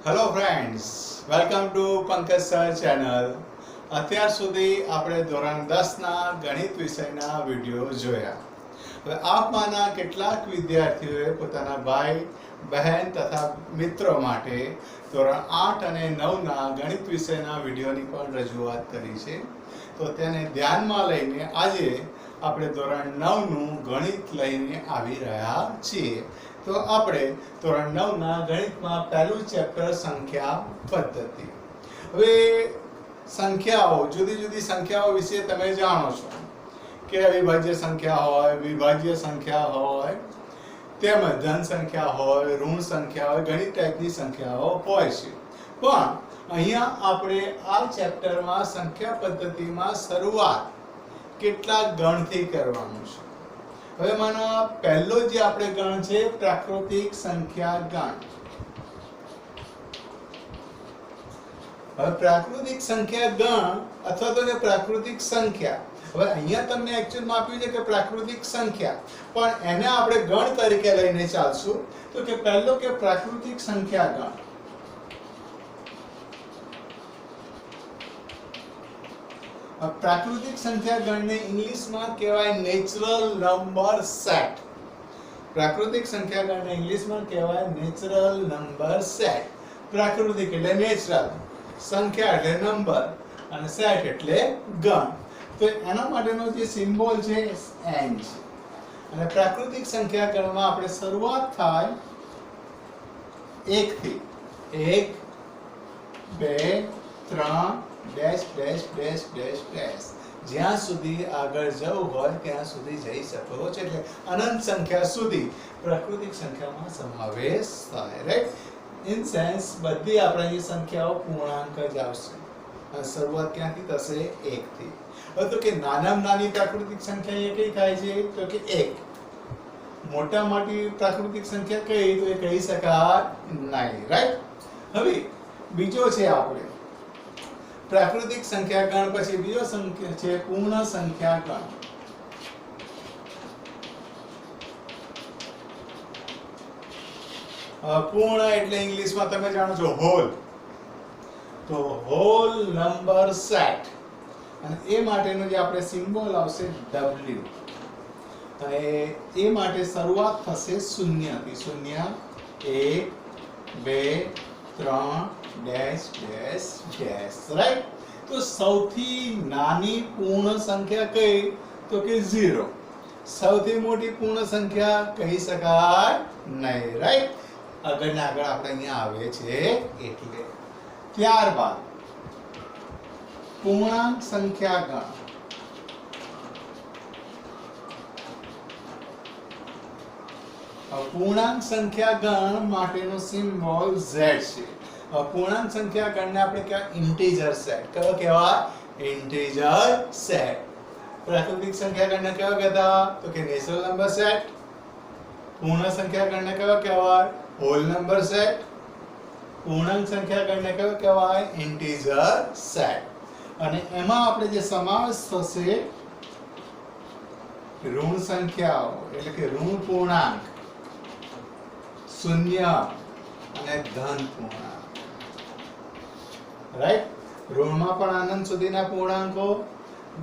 Hello friends, welcome to Pankaj sir channel. અત્યાર સુધી આપણે ધોરણ 10ના ગણિત વિષયના વિડીયો જોયા. હવે આપમાંના કેટલાક વિદ્યાર્થીઓએ પોતાના ભાઈ બહેન તથા મિત્રો માટે ધોરણ 8 અને 9ના ગણિત વિષયના વિડીયોની પણ રજૂઆત કરી છે. તો તેને ધ્યાનમાં લઈને આજે આપણે ધોરણ 9નું ગણિત લઈને આવી રહ્યા છીએ. તો આપણે ધોરણ 9ના ગણિતમાં પહેલું ચેપ્ટર સંખ્યા પદ્ધતિ. હવે સંખ્યાઓ, જુદી જુદી સંખ્યાઓ વિશે તમે જાણો છો કે અવિભાજ્ય સંખ્યા હોય, વિભાજ્ય સંખ્યા હોય, તેમજ ધન સંખ્યા હોય, ઋણ સંખ્યા હોય, ઘણી ટાઈપની સંખ્યાઓ હોય છે. પણ અહીંયા આપણે આ ચેપ્ટરમાં સંખ્યા પદ્ધતિમાં શરૂઆત કેટલાક ગણથી કરવાનું છે. હવે માનો પહેલો જે આપણે ગણ છે પ્રાકૃતિક સંખ્યા ગણ. હવે પ્રાકૃતિક સંખ્યા ગણ અથવા તો પ્રાકૃતિક સંખ્યા, હવે અહીંયા તમને એકચ્યુઅલમાં આપ્યું છે કે પ્રાકૃતિક સંખ્યા, પણ એને આપણે ગણ તરીકે લઈને ચાલશું. તો કે પહેલો કે પ્રાકૃતિક સંખ્યા ગણ. પ્રાકૃતિક સંખ્યા ગણને ઇંગ્લિશમાં કહેવાય નેચરલ નંબર સેટ. પ્રાકૃતિક સંખ્યા ગણને ઇંગ્લિશમાં કહેવાય નેચરલ નંબર સેટ. પ્રાકૃતિક એટલે નેચરલ, સંખ્યા એટલે નંબર, અને સેટ એટલે ગણ. તો એના માટેનો જે સિમ્બોલ છે n છે. અને પ્રાકૃતિક સંખ્યા ગણમાં આપણે શરૂઆત થાય 1 થી. 1 2 3 dash dash dash dash dash, જ્યાં સુધી આગળ જવું હોય ત્યાં સુધી જઈ શકો છો. એટલે અનંત સંખ્યા સુધી પ્રાકૃતિક સંખ્યામાં સમાવેશ થાય, રાઈટ? ઇન સેન્સ બધી આપણી સંખ્યાઓ પૂર્ણાંક જ આવશે. અને શરૂઆત ક્યાંથી થશે? 1 થી. હવે તો કે નાનામાં નાની પ્રાકૃતિક સંખ્યા એ કઈ થાય છે? તો કે 1. મોટા મોટી પ્રાકૃતિક સંખ્યા કઈ? તો એ કહી શકાય નહીં, રાઈટ? હવે બીજો છે આપણે પ્રાકૃતિક સંખ્યા ગણ, પછી બીજો સંખ્યા છે પૂર્ણ સંખ્યા ગણ. પૂર્ણ એટલે ઇંગ્લિશમાં તમે જાણો છો હોલ. તો હોલ નંબર સેટ, અને એ માટેનો જે આપણે સિમ્બોલ આવશે W. અને એ માટે શરૂઆત થશે 0 થી. 0 1 2 3 ડેશ ડેશ ડેશ, રાઈટ? તો સૌથી નાની પૂર્ણ સંખ્યા કઈ? તો કે 0. સૌથી મોટી પૂર્ણ સંખ્યા કહી શકાય નહીં, રાઈટ? આગળ આપણે અહીંયા આવે છે એટલે. ત્યારબાદ પૂર્ણાંક સંખ્યા ગણ. પૂર્ણાંક સંખ્યા ગણ માટેનો સિમ્બોલ Z છે. પૂર્ણાંક સંખ્યા ગણને આપણે કહેવાય ઇન્ટીજર સેટ. કયો કહેવાય? Integer set. પ્રાકૃતિક સંખ્યા ગણને કેવા કહેતા? તો કે નેચરલ નંબર સેટ. પૂર્ણ સંખ્યા ગણને કેવા કહેવાય? Whole number set. પૂર્ણાંક સંખ્યા ગણને કેવા કહેવાય? Integer set. અને એમાં આપણે જે સમાવેશ થશે ઋણ સંખ્યાઓ, એટલે કે ઋણ પૂર્ણાંક, શૂન્ય અને ધન પૂર્ણાંક, રાઈટ? ઋણમાં પણ અનંત સુધીના પૂર્ણાંકો,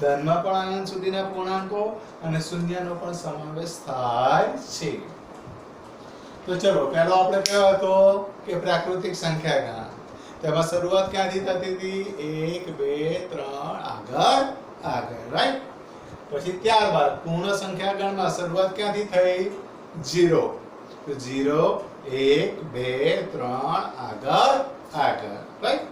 ધનમાં પણ અનંત સુધીના પૂર્ણાંકો, અને શૂન્યનો પણ સમાવેશ થાય છે. તો ચલો, પહેલો આપણે કયો હતો કે પ્રાકૃતિક સંખ્યા ગણ. તેમાં શરૂઆત ક્યાંથી થતી હતી? 1 2 3 આગળ, રાઈટ? પછી ત્યારબાદ પૂર્ણ સંખ્યા ગણમાં શરૂઆત ક્યાંથી થઈ? 0. તો 0 1 2 3 આગળ, રાઈટ?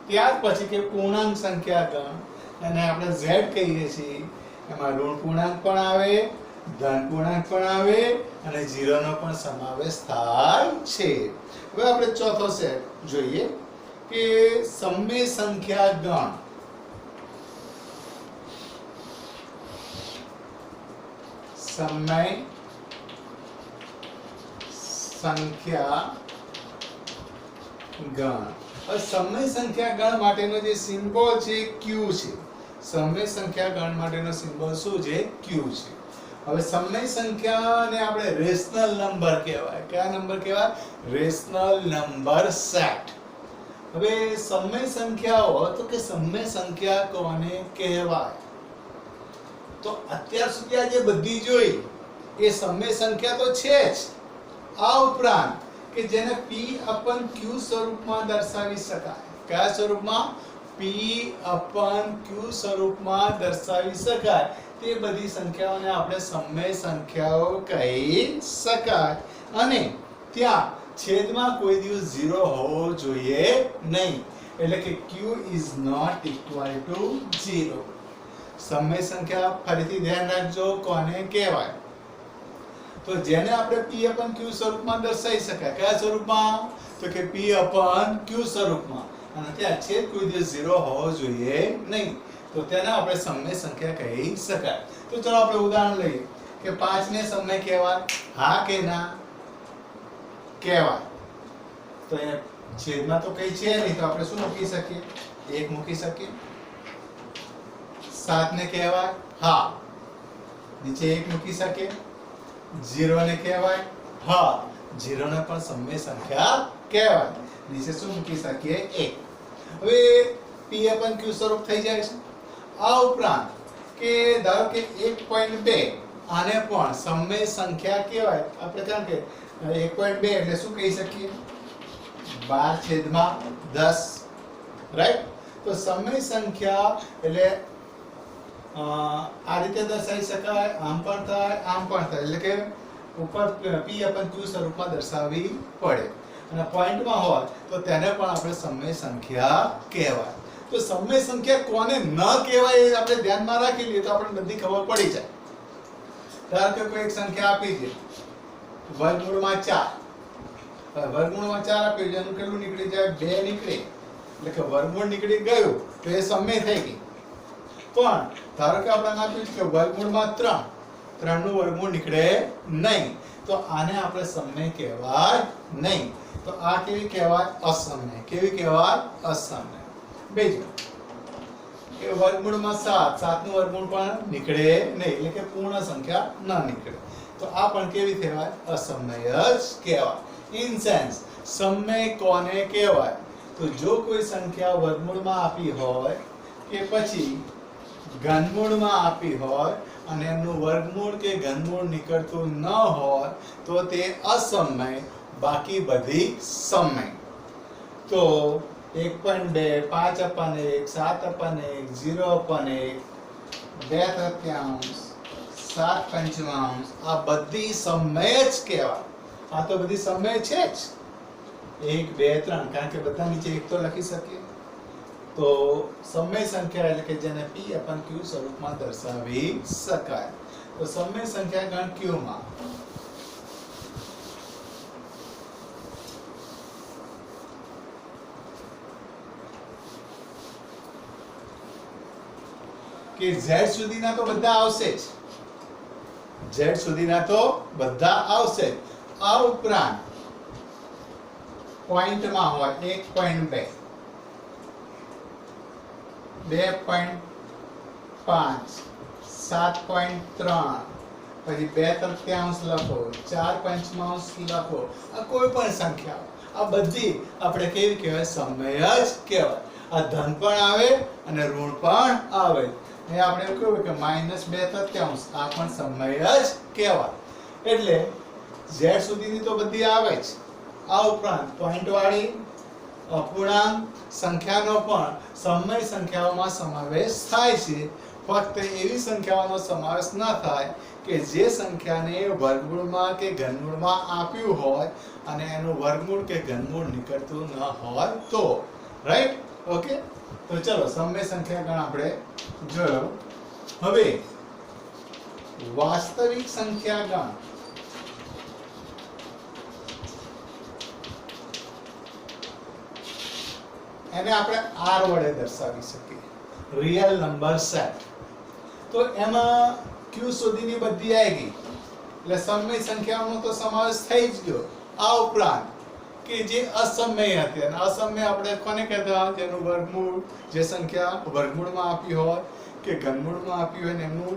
ત્યાર પછી કે પૂર્ણાંક સંખ્યા ગણ, અને આપણે Z કહીએ છીએ. એમાં ઋણ પૂર્ણાંક પણ આવે, ધન પૂર્ણાંક પણ આવે, અને 0 નો પણ સમાવેશ થાય છે. હવે આપણે ચોથો સેટ જોઈએ કે સમય સંખ્યા ગણ. સમય સંખ્યા ગણ. હવે સમય સંખ્યા ગણ માટેનો જે સિમ્બોલ છે Q છે. સમય સંખ્યા ગણ માટેનો સિમ્બોલ શું છે? Q છે. હવે સમય સંખ્યાને આપણે રેશનલ નંબર કહેવાય. કયા નંબર કહેવાય? Rational number set. હવે સમય સંખ્યાઓ તો કે સમય સંખ્યા કોને કહેવાય? તો અત્યાર સુધી આ જે બધી જોઈ એ સમય સંખ્યા તો છે જ. આ ઉપરાંત કે જેને p/q સ્વરૂપમાં દર્શાવી શકાય. કયા સ્વરૂપમાં? p/q સ્વરૂપમાં દર્શાવી શકાય તે બધી સંખ્યાઓને આપણે સમય સંખ્યાઓ કહી શકાય. અને ત્યાં છેદમાં કોઈ દિવસ 0 હોવો જોઈએ નહીં. એટલે કે q is not equal to 0. સમય સંખ્યા ફરીથી ધ્યાન રાખજો કોને કહેવાય? તો જેને આપણે p/q સ્વરૂપમાં દર્શાવી શકાય. કયા સ્વરૂપમાં? તો કે p/q સ્વરૂપમાં. અને ત્યાં છેદ કોઈ દિવસ 0 હોવો જોઈએ નહીં. તો તેને આપણે સમય સંખ્યા કહી શકાય. તો ચલો આપણે ઉદાહરણ લઈએ કે 5 ને સમય કહેવાય? હા કે ના? કહેવાય. તો એ છેદમાં તો કઈ છે નહીં, તો આપણે શું મૂકી શકીએ? 1 મૂકી શકીએ. 7 ને કહેવાય? હા. નીચે 1 મૂકી શકીએ. 0 ને કહેવાય? હા. 0 ને પણ સમય સંખ્યા કહેવાય. નીચે શું મૂકી શકીએ? 1. હવે p/q સ્વરૂપ થઈ જાય છે. આ ઉપરાંત કે ધારો કે 1.2 આને પણ સમય સંખ્યા કહેવાય. આપણે કારણ કે 1.2 એટલે શું કહી શકીએ? 12/10. રાઈટ? તો સમય સંખ્યા એટલે આ રીતે દર્શાવી શકાય. આમ પણ થાય, આમ પણ થાય. એટલે કે ઉપર p/q સ્વરૂપમાં દર્શાવવી પડે. અને પોઈન્ટમાં હોય તો તેને પણ આપણે સમય સંખ્યા કહેવાય. તો સમય સંખ્યા કોને ન કહેવાય એ આપણે ધ્યાનમાં રાખી લઈએ તો આપણને બધી ખબર પડી જાય. ધારો કે કોઈ એક સંખ્યા આપી છે વર્ગમૂળમાં 4. વર્ગમૂળમાં 4 આપ્યું જેનું કેટલું નીકળી જાય? 2 નીકળે. એટલે કે વર્ગમૂળ નીકળી ગયું તો એ સમય થઈ ગઈ. પણ ધારો કે આપણે આપ્યું છે કે વર્ગમૂળમાં 3. 3 નું વર્ગમૂળ નીકળે નહીં. તો આને આપણે સમય કહેવાય નહીં. તો આ કેવી કહેવાય? અસમય. કેવી કહેવાય? અસમય. બીજું કે વર્ગમૂળમાં 7. 7 નું વર્ગમૂળ પણ નીકળે નહીં. એટલે કે પૂર્ણ સંખ્યા ન નીકળે. તો આ પણ કેવી કહેવાય? અસમય જ કહેવાય. ઇન સેન્સ સમય કોને કહેવાય? તો જો કોઈ સંખ્યા વર્ગમૂળમાં આપી હોય કે પછી ઘનમૂળમાં આપી હોય અને એમનું વર્ગમૂળ કે ઘનમૂળ નીકળતું ન હોય તો તે અસમય. બાકી બધી સમય. તો 1.2, 5/1, 7/1, 0/1, 2/3, 7/5 આ બધી સમય જ કહેવાય. આ તો બધી સમય છે જ. 1, 2, 3 કારણ કે બધા નીચે 1 તો લખી શકીએ. તો સમય સંખ્યા એટલે કે જેને p/q સ્વરૂપમાં દર્શાવી શકાય. તો સમય સંખ્યા ગણ q માં કે z સુધીના તો બધા આવશે જ. z સુધીના તો બધા આવશે. આ ઉપરાંત પોઈન્ટમાં હોય 1.2, 2.5, 7.3 પછી 2/3 લખો, 4/5 લખો. આ કોઈ પણ સંખ્યા આ બધી આપણે કેવી કહેવાય? સમય જ કહેવાય. આ ધન પણ આવે અને ઋણ પણ આવે. એ આપણે એવું કહેવાય કે -2/3 આ પણ સમય જ કહેવાય. એટલે z સુધીની તો બધી આવે જ. આ ઉપરાંત પોઈન્ટ વાળી અપૂર્ણાંક સંખ્યાનો પણ સમય સંખ્યાઓમાં સમાવેશ થાય છે. ફક્ત એવી સંખ્યાઓનો સમાવેશ ન થાય કે જે સંખ્યાને વર્ગમૂળમાં કે ઘનમૂળમાં આપ્યું હોય અને એનું વર્ગમૂળ કે ઘનમૂળ નીકળતું ન હોય તો. રાઈટ? ઓકે. તો ચલો સમય સંખ્યા ગણ આપણે જોયો. હવે વાસ્તવિક સંખ્યા ગણ એને આપણે r વડે દર્શાવી શકીએ. Real number set. તો એમાં q સુધીની બધી આવી ગઈ. એટલે સમય સંખ્યાઓનો તો સમાવેશ થઈ જ ગયો. આ ઉપરાંત કે જે અસમય હતી અને અસમય આપણે કોને કહેતા? જેનું વર્ગમૂળ જે સંખ્યા વર્ગમૂળમાં આપી હોય કે ઘનમૂળમાં આપી હોય ને એમનું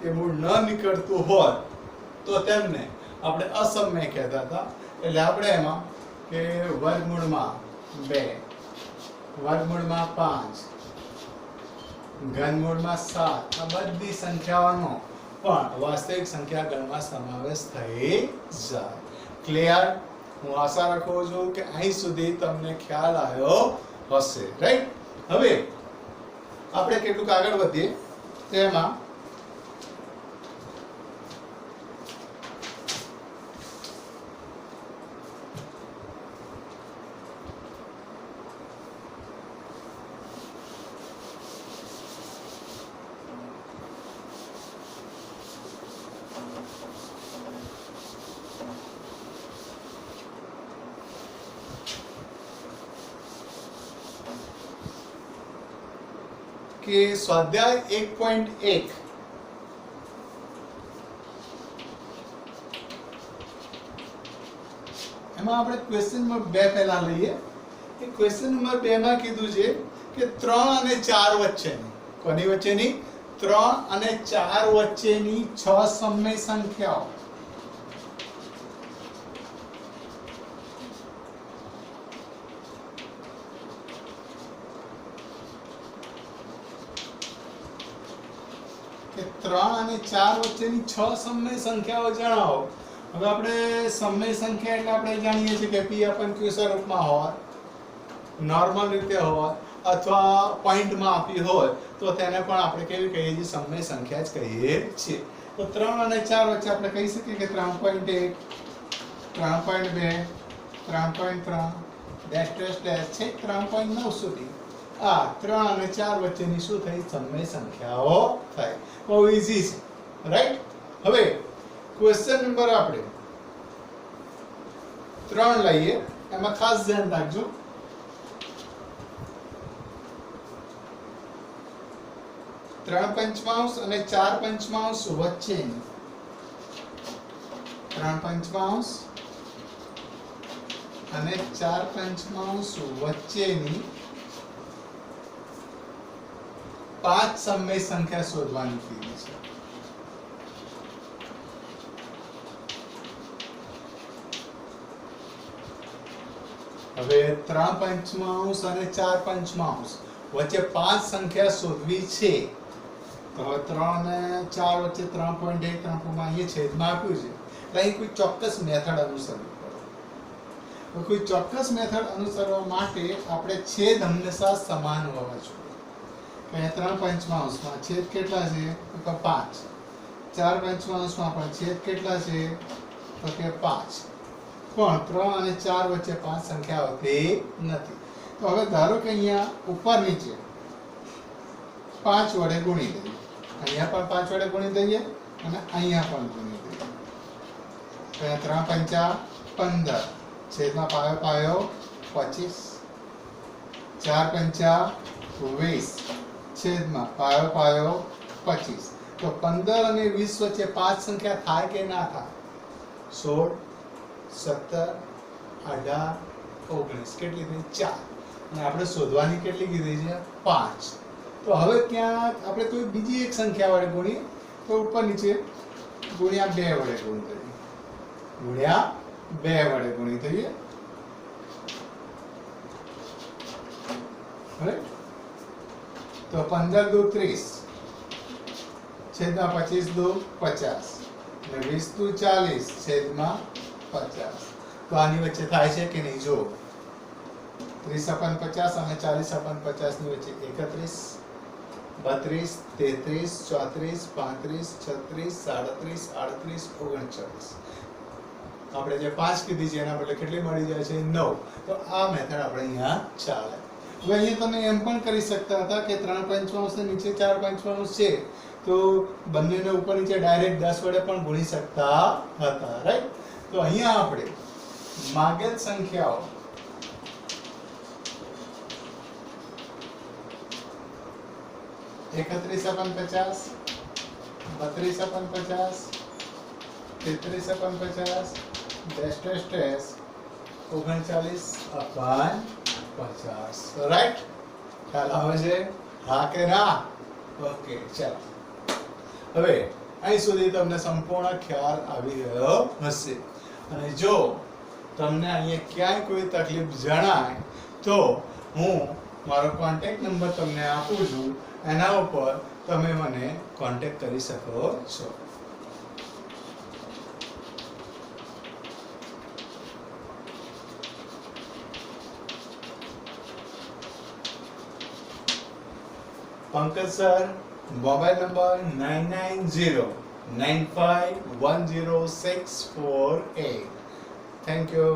એ મૂળ ન નીકળતું હોત તો તેમને આપણે અસમય કહેતા હતા. એટલે આપણે એમાં કે વર્ગમૂળમાં 2, વર્ગમૂળમાં 5, ઘનમૂળમાં 7 આ બધી સંખ્યાઓનો પણ વાસ્તવિક સંખ્યા ગણમાં સમાવેશ થઈ જાય. ક્લિયર? હું આશા રાખું છું કે અહીં સુધી તમને ખ્યાલ આવ્યો હશે. રાઈટ? હવે આપણે કેટલુંક આગળ વધીએ. તેમાં કે સ્વાધ્યાય 1.1 એમાં આપણે ક્વેશ્ચન નંબર 2 પહેલા લઈએ. કે ક્વેશ્ચન નંબર 2 માં કીધું છે કે 3 અને 4 વચ્ચેની, કોની વચ્ચેની? 3 અને 4 વચ્ચેની 6 સમય સંખ્યાઓ કે 3 અને 4 વચ્ચેની 6 સમય સંખ્યાઓ જણાવો. હવે આપણે સમય સંખ્યા એટલે આપણે જાણીએ છીએ કે p upon q સ્વરૂપમાં હોય, નોર્મલ રીતે હોય અથવા પોઈન્ટમાં આપી હોય તો તેને પણ આપણે કેવી કહીએ છીએ? સમય સંખ્યા જ કહીએ છીએ. તો 3 અને 4 વચ્ચે આપણે કહી શકીએ કે 3.1, 3.2, 3.3 ડેશ ડેશ ડેશ છે 3.9 સુધી આ 3 અને 4 વચ્ચેની શું થઈ? સમય સંખ્યાઓ થાય. બહુ ઈઝી છે. રાઈટ? હવે ક્વેશ્ચન નંબર આપણે 3 લઈએ. એમાં ખાસ ધ્યાન રાખજો. ત્રણ પંચમાંશ અને 4 પંચમાંશ વચ્ચેની 3 પંચમાંશ અને 4 પંચમાંશ વચ્ચેની 5 સમય સંખ્યા શોધવાની કીધી છે. હવે 3 પંચમાંશ અને 4 પંચમાંશ વચ્ચે 5 સંખ્યા શોધવી છે. તો હવે 3 અને 4 વચ્ચે 3.1 3 અહીં છેદમાં આપ્યું છે. એટલે અહીં કોઈ ચોક્કસ મેથડ અનુસરવી પડે. તો કોઈ ચોક્કસ મેથડ અનુસરવા માટે આપણે છેદ હંમેશા સમાન હોવા જોઈએ. અહીંયા 3 પંચમાંશમાં છેદ કેટલા છે? તો 5. 4 પંચમાંશમાં પણ છેદ કેટલા છે? તો કે 5. પણ 3 અને 4 વચ્ચે 5 સંખ્યા હોતી નથી. તો હવે ધારો કે અહીંયા ઉપર નીચે 5 વડે ગુણી દઈએ. અહીંયા પણ 5 વડે ગુણી દઈએ અને અહીંયા પણ ગુણી દઈએ. તો અહીંયા 3 પંચા 15 છેદમાં પાયો પાયો 25. 4 પંચા 20 છેદમાં પાયો પાયો 25. તો 15 અને 20 વચ્ચે 5 સંખ્યા થાય કે ના થાય? 16, 17, 18, 19 કેટલી થઈ? 4. અને આપણે શોધવાની કેટલી કીધી છે? 5. તો હવે ક્યાં આપણે કોઈ બીજી એક સંખ્યા વડે ગુણીએ. તો ઉપર નીચે ગુણ્યા 2 વડે ગુણી દઈએ. ગુણ્યા 2 વડે ગુણી દઈએ. તો 15 દુ 30 છેદમાં 25 દુ 50 અને 20 દુ 40 છેદમાં 50. તો આની વચ્ચે થાય છે કે નહીં? જો 30 upon 50 અને 40 upon 50 ની વચ્ચે 31, 32, 33, 34, 35, 36, 37, 38, 39. આપણે જે 5 કીધી છે એના બદલે કેટલી મળી જાય છે? 9. તો આ મેથડ આપણે અહીંયા ચાલે. હવે અહીંયા તમે એમ પણ કરી શકતા હતા કે 3 પંચમાંશ ને નીચે 4 પંચમાંશ છે તો બંનેને ઉપર નીચે ડાયરેક્ટ 10 વડે પણ ગુણી શકતા હતા. રાઈટ? તો અહીંયા આપણે માગેલ સંખ્યાઓ એકત્રીસ upon 50, 32 upon 50, 33 upon 50, dash dash dash 39 upon 50. Right? ખ્યાલ આવે છે? હા કે ના? ઓકે ચાલો. હવે અહીં સુધી તમને સંપૂર્ણ ખ્યાલ આવી ગયો હશે. અને જો તમને અહીંયા ક્યાંય કોઈ તકલીફ જણાય તો હું મારો કોન્ટેક્ટ નંબર તમને આપું છું, એના ઉપર તમે મને કોન્ટેક્ટ કરી શકો છો. Pankaj sir, mobile number 9909510648. Thank you.